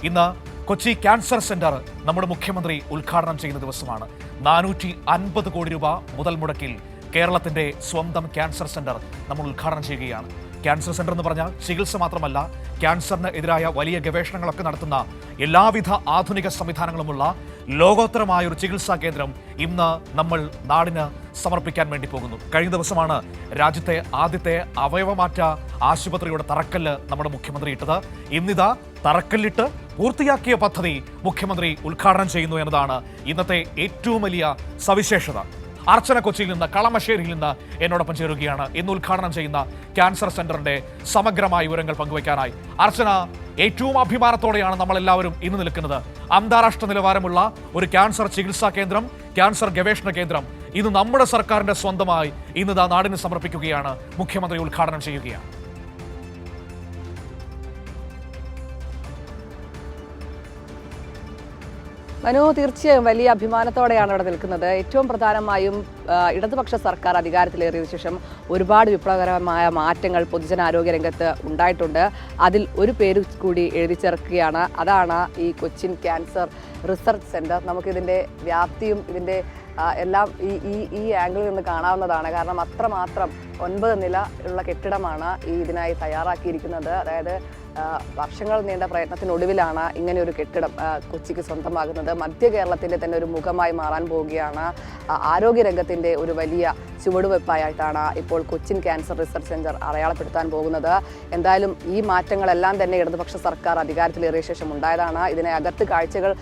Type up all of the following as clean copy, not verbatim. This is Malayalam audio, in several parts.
ഇന്ന് കൊച്ചി ക്യാൻസർ സെന്റർ നമ്മുടെ മുഖ്യമന്ത്രി ഉദ്ഘാടനം ചെയ്യുന്ന ദിവസമാണ്. 450 കോടി രൂപ മുതൽ മുടക്കിൽ കേരളത്തിന്റെ സ്വന്തം ക്യാൻസർ സെന്റർ നമ്മൾ ഉദ്ഘാടനം ചെയ്യുകയാണ്. ക്യാൻസർ സെന്റർ എന്ന് പറഞ്ഞാൽ ചികിത്സ മാത്രമല്ല, ക്യാൻസറിന് എതിരായ വലിയ ഗവേഷണങ്ങളൊക്കെ നടത്തുന്ന എല്ലാവിധ ആധുനിക സംവിധാനങ്ങളുമുള്ള ലോകോത്തരമായ ഒരു ചികിത്സാ കേന്ദ്രം ഇന്ന് നമ്മൾ നാടിന് സമർപ്പിക്കാൻ വേണ്ടി പോകുന്നു. കഴിഞ്ഞ ദിവസമാണ് രാജ്യത്തെ ആദ്യത്തെ അവയവമാറ്റ ആശുപത്രിയുടെ തറക്കല്ല് നമ്മുടെ മുഖ്യമന്ത്രി ഇട്ടത്. ഇന്നിതാ തറക്കല്ലിട്ട് പൂർത്തിയാക്കിയ പദ്ധതി മുഖ്യമന്ത്രി ഉദ്ഘാടനം ചെയ്യുന്നു എന്നതാണ് ഇന്നത്തെ ഏറ്റവും വലിയ സവിശേഷത. അർച്ചന കൊച്ചിയിൽ നിന്ന്, കളമശ്ശേരിയിൽ നിന്ന് എന്നോടൊപ്പം ചേരുകയാണ്. ഇന്ന് ഉദ്ഘാടനം ചെയ്യുന്ന ക്യാൻസർ സെന്ററിന്റെ സമഗ്രമായ വിവരങ്ങൾ പങ്കുവയ്ക്കാനായി. അർച്ചന, ഏറ്റവും അഭിമാനത്തോടെയാണ് നമ്മളെല്ലാവരും ഇന്ന് നിൽക്കുന്നത്. അന്താരാഷ്ട്ര നിലവാരമുള്ള ഒരു ക്യാൻസർ ചികിത്സാ കേന്ദ്രം, ക്യാൻസർ ഗവേഷണ കേന്ദ്രം ഇന്ന് നമ്മുടെ സർക്കാരിന്റെ സ്വന്തമായി ഇന്ന് നാടിന് സമർപ്പിക്കുകയാണ്. മുഖ്യമന്ത്രി ഉദ്ഘാടനം ചെയ്യുകയാണ്. മനു, തീർച്ചയായും വലിയ അഭിമാനത്തോടെയാണ് ഇവിടെ നിൽക്കുന്നത്. ഏറ്റവും പ്രധാനമായും ഇടതുപക്ഷ സർക്കാർ അധികാരത്തിലേറിയ ശേഷം ഒരുപാട് വിപ്ലവകരമായ മാറ്റങ്ങൾ പൊതുജനാരോഗ്യ രംഗത്ത് ഉണ്ടായിട്ടുണ്ട്. അതിൽ ഒരു പേര് കൂടി എഴുതി ചേർക്കുകയാണ്. അതാണ് ഈ കൊച്ചിൻ ക്യാൻസർ റിസർച്ച് സെൻറ്റർ. നമുക്കിതിൻ്റെ വ്യാപ്തിയും ഇതിൻ്റെ എല്ലാം ഈ ആംഗിളിൽ നിന്ന് കാണാവുന്നതാണ്. കാരണം അത്രമാത്രം 9 നില ഉള്ള കെട്ടിടമാണ് ഇതിനായി തയ്യാറാക്കിയിരിക്കുന്നത്. അതായത് വർഷങ്ങൾ നീണ്ട പ്രയത്നത്തിനൊടുവിലാണ് ഇങ്ങനെ ഒരു കെട്ടിടം കൊച്ചിക്ക് സ്വന്തമാകുന്നത്. മധ്യ കേരളത്തിൻ്റെ തന്നെ ഒരു മുഖമായി മാറാൻ പോവുകയാണ്. ആരോഗ്യരംഗത്തിൻ്റെ ഒരു വലിയ ചുവടുവെപ്പായിട്ടാണ് ഇപ്പോൾ കൊച്ചിൻ ക്യാൻസർ റിസർച്ച് സെൻറ്റർ അടയാളപ്പെടുത്താൻ പോകുന്നത്. എന്തായാലും ഈ മാറ്റങ്ങളെല്ലാം തന്നെ ഇടതുപക്ഷ സർക്കാർ അധികാരത്തിലേറിയ ശേഷം ഉണ്ടായതാണ്. ഇതിനകത്ത് കാഴ്ചകൾ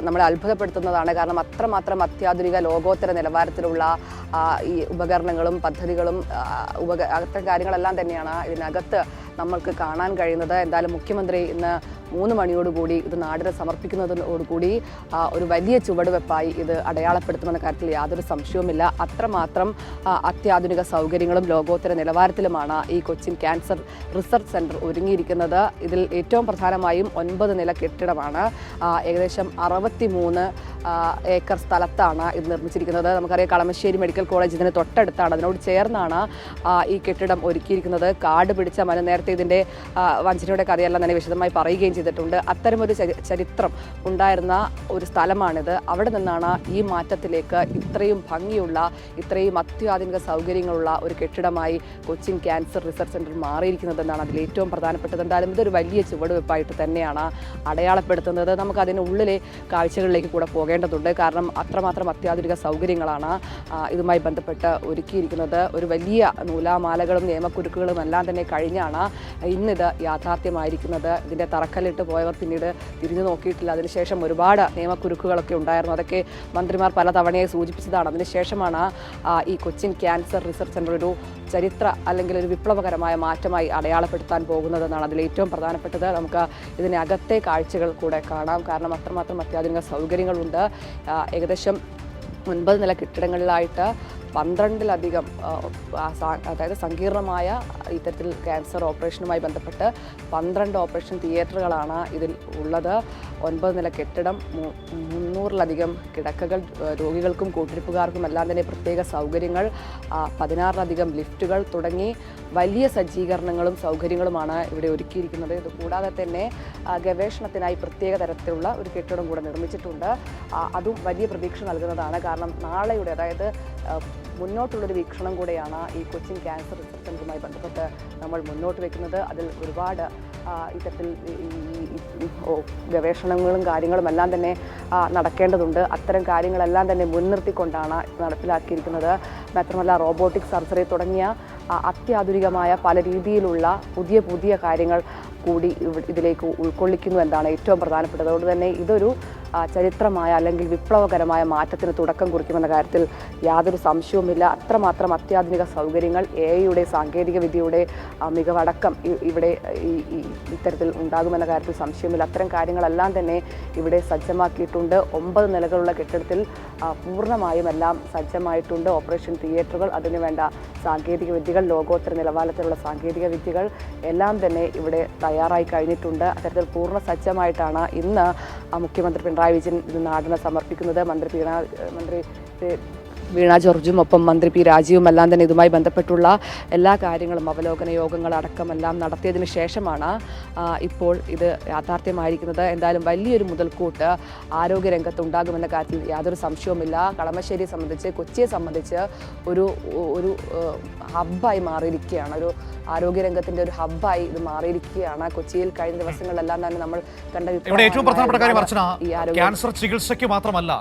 നമ്മളെ അത്ഭുതപ്പെടുത്തുന്നതാണ്. കാരണം അത്രമാത്രം അത്യാധുനിക ലോകോത്തര നിലവാരത്തിലുള്ള ഈ ഉപകരണങ്ങളും പദ്ധതികളും അത്തരം കാര്യങ്ങളെല്ലാം തന്നെയാണ് ഇതിനകത്ത് നമ്മൾക്ക് കാണാൻ കഴിയുന്നത്. എന്തായാലും മുഖ്യമന്ത്രി ഇന്ന് 3 മണിയോടുകൂടി ഇത് നാടിന് സമർപ്പിക്കുന്നതോടുകൂടി ഒരു വലിയ ചുവടുവെപ്പായി ഇത് അടയാളപ്പെടുത്തുമെന്ന കാര്യത്തിൽ യാതൊരു സംശയവുമില്ല. അത്രമാത്രം അത്യാധുനിക സൗകര്യങ്ങളും ലോകോത്തര നിലവാരത്തിലുമാണ് ഈ കൊച്ചിൻ ക്യാൻസർ റിസർച്ച് സെൻറ്റർ ഒരുങ്ങിയിരിക്കുന്നത്. ഇതിൽ ഏറ്റവും പ്രധാനമായും 9 നില കെട്ടിടമാണ്. ഏകദേശം 63 ഏക്കർ സ്ഥലത്താണ് ഇത് നിർമ്മിച്ചിരിക്കുന്നത്. നമുക്കറിയാം, കളമശ്ശേരി മെഡിക്കൽ കോളേജ് ഇതിന് തൊട്ടടുത്താണ്. അതിനോട് ചേർന്നാണ് ഈ കെട്ടിടം ഒരുക്കിയിരിക്കുന്നത്. കാട് പിടിച്ച മന, നേരത്തെ ഇതിൻ്റെ വഞ്ചനയുടെ കഥയെല്ലാം തന്നെ വിശദമായി പറയുകയും ചെയ്തിട്ടുണ്ട്. അത്തരമൊരു ചരിത്രം ഉണ്ടായിരുന്ന ഒരു സ്ഥലമാണിത്. അവിടെ നിന്നാണ് ഈ മാറ്റത്തിലേക്ക് ഇത്രയും ഭംഗിയുള്ള, ഇത്രയും അത്യാധുനിക സൗകര്യങ്ങളുള്ള ഒരു കെട്ടിടമായി കൊച്ചിൻ ക്യാൻസർ റിസർച്ച് സെൻറ്റർ മാറിയിരിക്കുന്നതെന്നാണ് അതിൽ ഏറ്റവും പ്രധാനപ്പെട്ടത്. എന്തായാലും ഇതൊരു വലിയ ചുവടുവെപ്പായിട്ട് തന്നെയാണ് അടയാളപ്പെടുത്തുന്നത്. നമുക്ക് അതിനുള്ളിലെ കാഴ്ചകളിലേക്ക് കൂടെ പോകേണ്ടതുണ്ട്. കാരണം അത്രമാത്രം അത്യാധുനിക സൗകര്യങ്ങളാണ് ഇതുമായി ബന്ധപ്പെട്ട് ഒരുക്കിയിരിക്കുന്നത്. ഒരു വലിയ നൂലാമാലകളും നിയമക്കുരുക്കുകളും എല്ലാം തന്നെ കഴിഞ്ഞാണ് ഇന്നിത് യാഥാർത്ഥ്യമായിരിക്കുന്നത്. ഇതിൻ്റെ തറക്കല്ലിട്ട് പോയവർ പിന്നീട് തിരിഞ്ഞു നോക്കിയിട്ടില്ല. അതിനുശേഷം ഒരുപാട് നിയമക്കുരുക്കുകളൊക്കെ ഉണ്ടായിരുന്നു. അതൊക്കെ മന്ത്രിമാർ പല തവണയായി സൂചിപ്പിച്ചതാണ്. അതിനുശേഷമാണ് ഈ കൊച്ചിൻ ക്യാൻസർ റിസർച്ച് സെൻറ്റർ ഒരു ചരിത്ര അല്ലെങ്കിൽ ഒരു വിപ്ലവകരമായ മാറ്റമായി അടയാളപ്പെടുത്താൻ പോകുന്നതെന്നാണ് അതിൽ ഏറ്റവും പ്രധാനപ്പെട്ടത്. നമുക്ക് ഇതിനകത്തെ കാഴ്ചകൾ കൂടെ കാണാം. കാരണം അത്രമാത്രം അത്യാധുനിക സൗകര്യങ്ങളുണ്ട്. ഏകദേശം 9 നില കെട്ടിടങ്ങളിലായിട്ട് 12ലധികം അതായത് സങ്കീർണമായ ഇത്തരത്തിൽ ക്യാൻസർ ഓപ്പറേഷനുമായി ബന്ധപ്പെട്ട് 12 ഓപ്പറേഷൻ തിയേറ്ററുകളാണ് ഇതിൽ ഉള്ളത്. 9 നില കെട്ടിടം, 300ലധികം കിടക്കകൾ, രോഗികൾക്കും കൂട്ടിരിപ്പുകാർക്കും എല്ലാം തന്നെ പ്രത്യേക സൗകര്യങ്ങൾ, 16ലധികം ലിഫ്റ്റുകൾ തുടങ്ങി വലിയ സജ്ജീകരണങ്ങളും സൗകര്യങ്ങളുമാണ് ഇവിടെ ഒരുക്കിയിരിക്കുന്നത്. ഇതുകൂടാതെ തന്നെ ഗവേഷണത്തിനായി പ്രത്യേക തരത്തിലുള്ള ഒരു കെട്ടിടം കൂടെ നിർമ്മിച്ചിട്ടുണ്ട്. അതും വലിയ പ്രതീക്ഷ നൽകുന്നതാണ്. കാരണം നാളെയുടെ, അതായത് മുന്നോട്ടുള്ളൊരു വീക്ഷണം കൂടെയാണ് ഈ കൊച്ചിൻ ക്യാൻസർ റിസർച്ച് സെൻ്ററുമായി ബന്ധപ്പെട്ട് നമ്മൾ മുന്നോട്ട് വയ്ക്കുന്നത്. അതിൽ ഒരുപാട് ഇത്തരത്തിൽ ഗവേഷണങ്ങളും കാര്യങ്ങളും എല്ലാം തന്നെ നടക്കേണ്ടതുണ്ട്. അത്തരം കാര്യങ്ങളെല്ലാം തന്നെ മുൻനിർത്തിക്കൊണ്ടാണ് നടപ്പിലാക്കിയിരിക്കുന്നത്. മാത്രമല്ല, റോബോട്ടിക് സർജറി തുടങ്ങിയ അത്യാധുനികമായ പല രീതിയിലുള്ള പുതിയ കാര്യങ്ങൾ കൂടി ഇതിലേക്ക് ഉൾക്കൊള്ളിക്കുന്നു എന്നതാണ് ഏറ്റവും പ്രധാനപ്പെട്ടത്. അതുകൊണ്ട് തന്നെ ഇതൊരു ചരിത്രമായ അല്ലെങ്കിൽ വിപ്ലവകരമായ മാറ്റത്തിന് തുടക്കം കുറിക്കുമെന്ന കാര്യത്തിൽ യാതൊരു സംശയവുമില്ല. അത്രമാത്രം അത്യാധുനിക സൗകര്യങ്ങൾ, AI-യുടെ സാങ്കേതിക വിദ്യയുടെ മികവടക്കം ഇവിടെ ഇത്തരത്തിൽ ഉണ്ടാകുമെന്ന കാര്യത്തിൽ സംശയമില്ല. അത്തരം കാര്യങ്ങളെല്ലാം തന്നെ ഇവിടെ സജ്ജമാക്കിയിട്ടുണ്ട്. 9 നിലകളുള്ള കെട്ടിടത്തിൽ പൂർണ്ണമായും എല്ലാം സജ്ജമായിട്ടുണ്ട്. ഓപ്പറേഷൻ തിയേറ്ററുകൾ, അതിനുവേണ്ട സാങ്കേതിക വിദ്യകൾ, ലോകോത്തര നിലവാരത്തിലുള്ള സാങ്കേതിക വിദ്യകൾ എല്ലാം തന്നെ ഇവിടെ തയ്യാറായി കഴിഞ്ഞിട്ടുണ്ട്. അത്തരത്തിൽ പൂർണ്ണ സജ്ജമായിട്ടാണ് ഇന്ന് മുഖ്യമന്ത്രി പിണറായി വിജയൻ ഇത് നാടിന് സമർപ്പിക്കുന്നത്. മന്ത്രി വീണ ജോർജും ഒപ്പം മന്ത്രി പി രാജീവും എല്ലാം തന്നെ ഇതുമായി ബന്ധപ്പെട്ടുള്ള എല്ലാ കാര്യങ്ങളും അവലോകന യോഗങ്ങളടക്കമെല്ലാം നടത്തിയതിന് ശേഷമാണ് ഇപ്പോൾ ഇത് യാഥാർത്ഥ്യമായിരിക്കുന്നത്. എന്തായാലും വലിയൊരു മുതൽക്കൂട്ട് ആരോഗ്യരംഗത്ത് ഉണ്ടാകുമെന്ന കാര്യത്തിൽ യാതൊരു സംശയവുമില്ല. കളമശ്ശേരിയെ സംബന്ധിച്ച്, കൊച്ചിയെ സംബന്ധിച്ച് ഒരു ഹബ്ബായി മാറിയിരിക്കുകയാണ്. ഒരു ആരോഗ്യരംഗത്തിൻ്റെ ഒരു ഹബ്ബായി ഇത് മാറിയിരിക്കുകയാണ്. കൊച്ചിയിൽ കഴിഞ്ഞ ദിവസങ്ങളിലെല്ലാം തന്നെ നമ്മൾ കണ്ട ഏറ്റവും പ്രധാനപ്പെട്ട കാര്യം അർച്ചന, ക്യാൻസർ ചികിത്സയ്ക്ക് മാത്രമല്ല,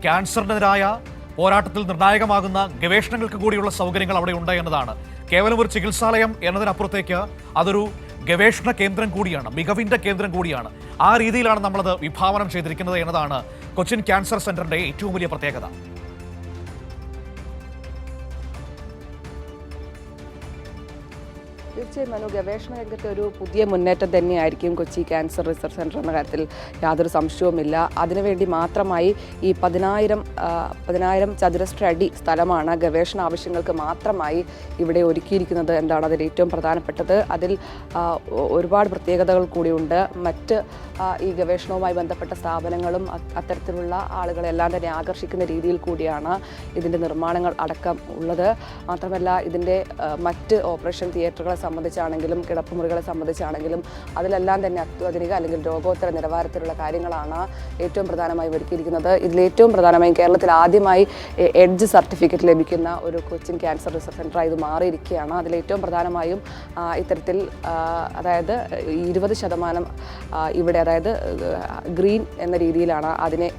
ക്യാൻസറിനെതിരായ പോരാട്ടത്തിൽ നിർണായകമാകുന്ന ഗവേഷണങ്ങൾക്ക് കൂടിയുള്ള സൗകര്യങ്ങൾ അവിടെ ഉണ്ട് എന്നതാണ്. കേവലം ഒരു ചികിത്സാലയം എന്നതിനപ്പുറത്തേക്ക് അതൊരു ഗവേഷണ കേന്ദ്രം കൂടിയാണ്, മികവിന്റെ കേന്ദ്രം കൂടിയാണ്. ആ രീതിയിലാണ് നമ്മളത് വിഭാവനം ചെയ്തിരിക്കുന്നത് എന്നതാണ് കൊച്ചിൻ ക്യാൻസർ സെന്ററിന്റെ ഏറ്റവും വലിയ പ്രത്യേകത. തീർച്ചയായും മനു, ഗവേഷണ രംഗത്തെ ഒരു പുതിയ മുന്നേറ്റം തന്നെയായിരിക്കും കൊച്ചി ക്യാൻസർ റിസർച്ച് സെൻറ്റർ എന്ന കാര്യത്തിൽ യാതൊരു സംശയവുമില്ല. അതിനുവേണ്ടി മാത്രമായി ഈ 10,000 ചതുരശ്ര അടി സ്ഥലമാണ് ഗവേഷണ ആവശ്യങ്ങൾക്ക് മാത്രമായി ഇവിടെ ഒരുക്കിയിരിക്കുന്നത് എന്താണ് അതിൽ ഏറ്റവും പ്രധാനപ്പെട്ടത്. അതിൽ ഒരുപാട് പ്രത്യേകതകൾ കൂടിയുണ്ട്. മറ്റ് ഈ ഗവേഷണവുമായി ബന്ധപ്പെട്ട സ്ഥാപനങ്ങളും അത്തരത്തിലുള്ള ആളുകളെല്ലാം തന്നെ ആകർഷിക്കുന്ന രീതിയിൽ കൂടിയാണ് ഇതിൻ്റെ നിർമ്മാണങ്ങൾ അടക്കം ഉള്ളത്. മാത്രമല്ല ഇതിൻ്റെ മറ്റ് ഓപ്പറേഷൻ തിയേറ്ററുകളെ സംബന്ധിച്ചാണെങ്കിലും കിടപ്പുമുറികളെ സംബന്ധിച്ചാണെങ്കിലും അതിലെല്ലാം തന്നെ അത്യാധുനിക അല്ലെങ്കിൽ ലോകോത്തര നിലവാരത്തിലുള്ള കാര്യങ്ങളാണ് ഏറ്റവും പ്രധാനമായി ഒരുക്കിയിരിക്കുന്നത്. ഇതിലേറ്റവും പ്രധാനമായും കേരളത്തിൽ ആദ്യമായി എഡ്ജ് സർട്ടിഫിക്കറ്റ് ലഭിക്കുന്ന ഒരു കൊച്ചിൻ ക്യാൻസർ റിസർച്ച് സെൻ്ററായി ഇത് മാറിയിരിക്കുകയാണ്. അതിലേറ്റവും പ്രധാനമായും ഇത്തരത്തിൽ അതായത് 20% ഇവിടെ, അതായത് ഗ്രീൻ എന്ന രീതിയിലാണ് അതിനെ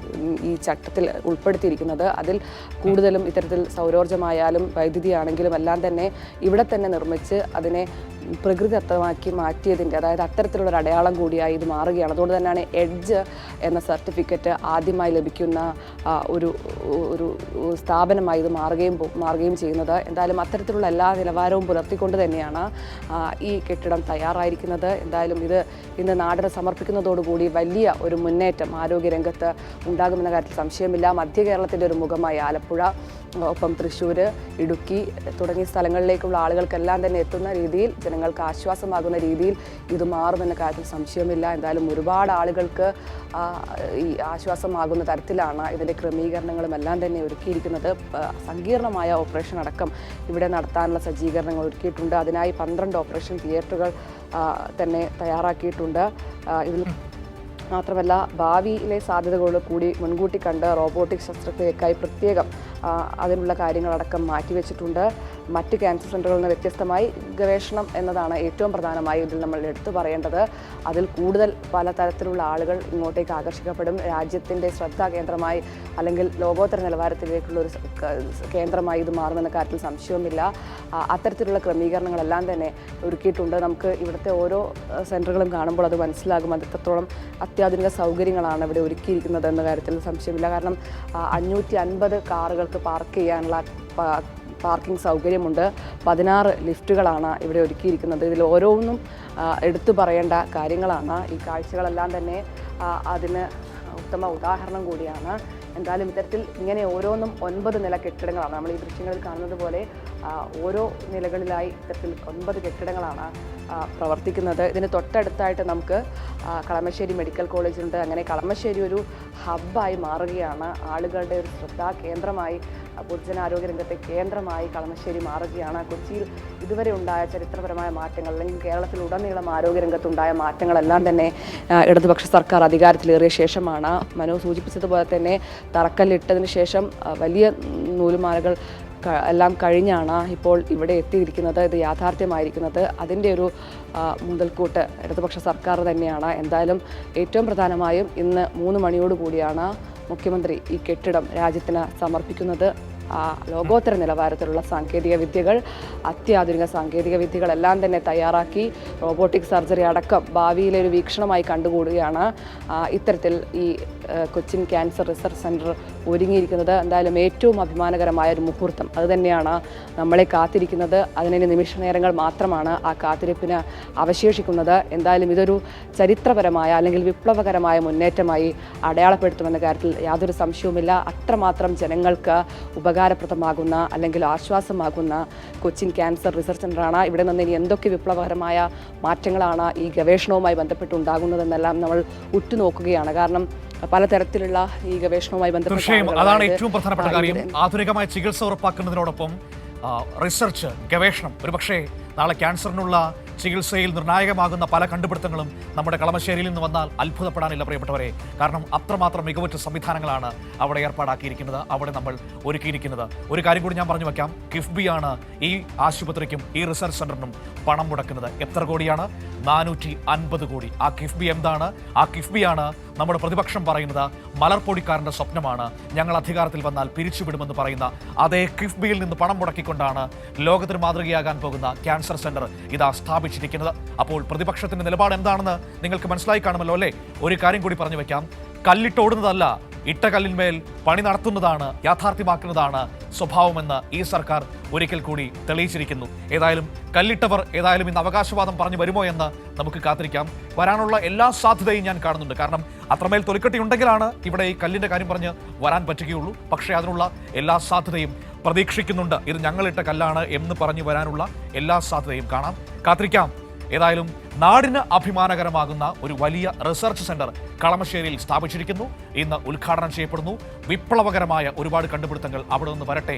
ഈ ചട്ടത്തിൽ ഉൾപ്പെടുത്തിയിരിക്കുന്നത്. അതിൽ കൂടുതലും ഇത്തരത്തിൽ സൗരോർജ്ജമായാലും വൈദ്യുതി ആണെങ്കിലും എല്ലാം തന്നെ ഇവിടെ തന്നെ നിർമ്മിച്ച് അതിനെ പ്രകൃതിദത്തമാക്കി മാറ്റിയതിൻ്റെ, അതായത് അത്തരത്തിലുള്ള ഒരു അടയാളം കൂടിയായി ഇത് മാറുകയാണ്. അതുകൊണ്ട് തന്നെയാണ് എഡ്ജ് എന്ന സർട്ടിഫിക്കറ്റ് ആദ്യമായി ലഭിക്കുന്ന ഒരു സ്ഥാപനമായി ഇത് മാറുകയും ചെയ്യുന്നത്. എന്തായാലും അത്തരത്തിലുള്ള എല്ലാ നിലവാരവും പുലർത്തിക്കൊണ്ട് തന്നെയാണ് ഈ കെട്ടിടം തയ്യാറായിരിക്കുന്നത്. എന്തായാലും ഇത് ഇന്ന് നാടിന് സമർപ്പിക്കുന്നതോടുകൂടി വലിയ ഒരു മുന്നേറ്റം ആരോഗ്യരംഗത്ത് ഉണ്ടാകുമെന്ന കാര്യത്തിൽ സംശയമില്ല. മധ്യ കേരളത്തിൻ്റെ ഒരു മുഖമായി ആലപ്പുഴ, ഒപ്പം തൃശ്ശൂർ, ഇടുക്കി തുടങ്ങിയ സ്ഥലങ്ങളിലേക്കുള്ള ആളുകൾക്കെല്ലാം തന്നെ എത്തുന്ന രീതിയിൽ, ജനങ്ങൾക്ക് ആശ്വാസമാകുന്ന രീതിയിൽ ഇത് മാറുമെന്ന കാര്യത്തിൽ സംശയമില്ല. എന്തായാലും ഒരുപാട് ആളുകൾക്ക് ഈ ആശ്വാസമാകുന്ന തരത്തിലാണ് ഇതിൻ്റെ ക്രമീകരണങ്ങളും എല്ലാം തന്നെ ഒരുക്കിയിരിക്കുന്നത്. സങ്കീർണമായ ഓപ്പറേഷൻ അടക്കം ഇവിടെ നടത്താനുള്ള സജ്ജീകരണങ്ങൾ ഒരുക്കിയിട്ടുണ്ട്. അതിനായി 12 ഓപ്പറേഷൻ തിയേറ്ററുകൾ തന്നെ തയ്യാറാക്കിയിട്ടുണ്ട്. ഇതിൽ മാത്രമല്ല ഭാവിയിലെ സാധ്യതകൾ കൂടി മുൻകൂട്ടി കണ്ട് റോബോട്ടിക് ശസ്ത്രക്രിയക്കായി പ്രത്യേകം അതിനുള്ള കാര്യങ്ങളടക്കം മാറ്റിവെച്ചിട്ടുണ്ട്. മറ്റ് ക്യാൻസർ സെൻ്ററുകളിൽ നിന്ന് വ്യത്യസ്തമായി ഗവേഷണം എന്നതാണ് ഏറ്റവും പ്രധാനമായി ഇതിൽ നമ്മൾ എടുത്തു പറയേണ്ടത്. അതിൽ കൂടുതൽ പലതരത്തിലുള്ള ആളുകൾ ഇങ്ങോട്ടേക്ക് ആകർഷിക്കപ്പെടും. രാജ്യത്തിൻ്റെ ശ്രദ്ധാ കേന്ദ്രമായി അല്ലെങ്കിൽ ലോകോത്തര നിലവാരത്തിലേക്കുള്ള ഒരു കേന്ദ്രമായി ഇത് മാറുമെന്ന കാര്യത്തിൽ സംശയവുമില്ല. അത്തരത്തിലുള്ള ക്രമീകരണങ്ങളെല്ലാം തന്നെ ഒരുക്കിയിട്ടുണ്ട്. നമുക്ക് ഇവിടുത്തെ ഓരോ സെൻ്ററുകളും കാണുമ്പോൾ അത് മനസ്സിലാകും അത് എത്രത്തോളം അത്യാധുനിക സൗകര്യങ്ങളാണ് ഇവിടെ ഒരുക്കിയിരിക്കുന്നത് എന്ന കാര്യത്തിൽ സംശയമില്ല. കാരണം 550 കാറുകൾക്ക് പാർക്ക് ചെയ്യാനുള്ള പാർക്കിംഗ് സൗകര്യമുണ്ട്. 16 ലിഫ്റ്റുകളാണ് ഇവിടെ ഒരുക്കിയിരിക്കുന്നത്. ഇതിൽ ഓരോന്നും എടുത്തു പറയേണ്ട കാര്യങ്ങളാണ്. ഈ കാഴ്ചകളെല്ലാം തന്നെ അതിന് ഉത്തമ ഉദാഹരണം കൂടിയാണ്. എന്തായാലും ഇത്തരത്തിൽ ഇങ്ങനെ ഓരോന്നും 9 നില കെട്ടിടങ്ങളാണ്. നമ്മൾ ഈ ദൃശ്യങ്ങളിൽ കാണുന്നത് പോലെ ഓരോ നിലകളിലായി ഇത്തരത്തിൽ 9 കെട്ടിടങ്ങളാണ് പ്രവർത്തിക്കുന്നത്. ഇതിന് തൊട്ടടുത്തായിട്ട് നമുക്ക് കളമശ്ശേരി മെഡിക്കൽ കോളേജുണ്ട്. അങ്ങനെ കളമശ്ശേരി ഒരു ഹബ്ബായി മാറുകയാണ്. ആളുകളുടെ ഒരു ശ്രദ്ധാ കേന്ദ്രമായി, പൊതുജനാരോഗ്യ രംഗത്തെ കേന്ദ്രമായി കളമശ്ശേരി മാറുകയാണ്. കൊച്ചിയിൽ ഇതുവരെ ഉണ്ടായ ചരിത്രപരമായ മാറ്റങ്ങൾ അല്ലെങ്കിൽ കേരളത്തിലുടനീളം ആരോഗ്യരംഗത്തുണ്ടായ മാറ്റങ്ങളെല്ലാം തന്നെ ഇടതുപക്ഷ സർക്കാർ അധികാരത്തിലേറിയ ശേഷമാണ്. മനു സൂചിപ്പിച്ചതുപോലെ തന്നെ തറക്കല്ലിട്ടതിന് ശേഷം വലിയ നൂലുമാലകൾ എല്ലാം കഴിഞ്ഞാണ് ഇപ്പോൾ ഇവിടെ എത്തിയിരിക്കുന്നത്, ഇത് യാഥാർത്ഥ്യമായിരിക്കുന്നത്. അതിൻ്റെ ഒരു മുതൽക്കൂട്ട് ഇടതുപക്ഷ സർക്കാർ തന്നെയാണ്. എന്തായാലും ഏറ്റവും പ്രധാനമായും ഇന്ന് 3 മണിയോടുകൂടിയാണ് മുഖ്യമന്ത്രി ഈ കെട്ടിടം രാജ്യത്തിന് സമർപ്പിക്കുന്നത്. ലോകോത്തര നിലവാരത്തിലുള്ള സാങ്കേതിക വിദ്യകൾ, അത്യാധുനിക സാങ്കേതിക വിദ്യകളെല്ലാം തന്നെ തയ്യാറാക്കി റോബോട്ടിക് സർജറി അടക്കം ഭാവിയിലെ ഒരു വീക്ഷണമായി കണ്ടുകൂടുകയാണ് ഇത്തരത്തിൽ ഈ കൊച്ചിൻ ക്യാൻസർ റിസർച്ച് സെൻറ്റർ ഒരുങ്ങിയിരിക്കുന്നത്. എന്തായാലും ഏറ്റവും അഭിമാനകരമായ ഒരു മുഹൂർത്തം അതുതന്നെയാണ് നമ്മളെ കാത്തിരിക്കുന്നത്. അതിന് നിമിഷ നേരങ്ങൾ മാത്രമാണ് ആ കാത്തിരിപ്പിന് അവശേഷിക്കുന്നത്. എന്തായാലും ഇതൊരു ചരിത്രപരമായ അല്ലെങ്കിൽ വിപ്ലവകരമായ മുന്നേറ്റമായി അടയാളപ്പെടുത്തുമെന്ന കാര്യത്തിൽ യാതൊരു സംശയവുമില്ല. അത്രമാത്രം ജനങ്ങൾക്ക് ഉപകാരപ്രദമാകുന്ന അല്ലെങ്കിൽ ആശ്വാസമാകുന്ന കൊച്ചിൻ ക്യാൻസർ റിസർച്ച് സെൻ്ററാണ്. ഇവിടെ നിന്ന് ഇനി എന്തൊക്കെ വിപ്ലവകരമായ മാറ്റങ്ങളാണ് ഈ ഗവേഷണവുമായി ബന്ധപ്പെട്ടുണ്ടാകുന്നതെന്നെല്ലാം നമ്മൾ ഉറ്റുനോക്കുകയാണ്. കാരണം പലതരത്തിലുള്ള ഈ ഗവേഷണവുമായി ബന്ധപ്പെട്ട തീർച്ചയായും ആളുകൾ, അതാണ് അതായത് ഏറ്റവും പ്രധാനപ്പെട്ട കാര്യം. ആധുനികമായ ചികിത്സ ഉറപ്പാക്കുന്നതിനോടൊപ്പം റിസർച്ച്, ഗവേഷണം, ഒരുപക്ഷെ നാളെ ക്യാൻസറിനുള്ള ചികിത്സയിൽ നിർണായകമാകുന്ന പല കണ്ടുപിടുത്തങ്ങളും നമ്മുടെ കളമശ്ശേരിയിൽ നിന്ന് വന്നാൽ അത്ഭുതപ്പെടാനില്ല പ്രിയപ്പെട്ടവരെ. കാരണം അത്രമാത്രം മികവുറ്റ സംവിധാനങ്ങളാണ് അവിടെ ഏർപ്പാടാക്കിയിരിക്കുന്നത്, അവിടെ നമ്മൾ ഒരുക്കിയിരിക്കുന്നത്. ഒരു കാര്യം കൂടി ഞാൻ പറഞ്ഞു വെക്കാം, കിഫ്ബിയാണ് ഈ ആശുപത്രിക്കും ഈ റിസർച്ച് സെന്ററിനും പണം മുടക്കുന്നത്. എത്ര കോടിയാണ്? 450 കോടി. ആ കിഫ്ബി എന്താണ്? ആ കിഫ്ബിയാണ് നമ്മുടെ പ്രതിപക്ഷം പറയുന്നത് മലർപ്പൊടിക്കാരന്റെ സ്വപ്നമാണ്, ഞങ്ങൾ അധികാരത്തിൽ വന്നാൽ പിരിച്ചുവിടുമെന്ന് പറയുന്ന അതേ കിഫ്ബിയിൽ നിന്ന് പണം മുടക്കിക്കൊണ്ടാണ് ലോകത്തിന് മാതൃകയാകാൻ പോകുന്ന ക്യാൻസർ സെന്റർ ഇതാ സ്ഥാപിച്ചിരിക്കുന്നത്. അപ്പോൾ പ്രതിപക്ഷത്തിന്റെ നിലപാട് എന്താണെന്ന് നിങ്ങൾക്ക് മനസ്സിലായി കാണുമല്ലോ അല്ലേ? ഒരു കാര്യം കൂടി പറഞ്ഞു വെക്കാം, കല്ലിട്ടോടുന്നതല്ല, ഇട്ട കല്ലിന്മേൽ പണി നടത്തുന്നതാണ്, യാഥാർത്ഥ്യമാക്കുന്നതാണ് സ്വഭാവമെന്ന് ഈ സർക്കാർ ഒരിക്കൽ കൂടി തെളിയിച്ചിരിക്കുന്നു. ഏതായാലും കല്ലിട്ടവർ ഏതായാലും ഇന്ന് അവകാശവാദം പറഞ്ഞു വരുമോ എന്ന് നമുക്ക് കാത്തിരിക്കാം. വരാനുള്ള എല്ലാ സാധ്യതയും ഞാൻ കാണുന്നുണ്ട്. കാരണം അത്രമേൽ തൊലിക്കെട്ടി ഉണ്ടെങ്കിലാണ് ഇവിടെ ഈ കല്ലിന്റെ കാര്യം പറഞ്ഞ് വരാൻ പറ്റുകയുള്ളൂ. പക്ഷേ അതിനുള്ള എല്ലാ സാധ്യതയും പ്രതീക്ഷിക്കുന്നുണ്ട്. ഇത് ഞങ്ങളിട്ട കല്ലാണ് എന്ന് പറഞ്ഞു വരാനുള്ള എല്ലാ സാധ്യതയും കാണാം, കാത്തിരിക്കാം. ഏതായാലും നാടിന് അഭിമാനകരമാകുന്ന ഒരു വലിയ റിസർച്ച് സെന്റർ കളമശ്ശേരിയിൽ സ്ഥാപിച്ചിരിക്കുന്നു. ഇന്ന് ഉദ്ഘാടനം ചെയ്യപ്പെടുന്നു. വിപ്ലവകരമായ ഒരുപാട് കണ്ടുപിടുത്തങ്ങൾ അവിടെ നിന്ന് വരട്ടെ.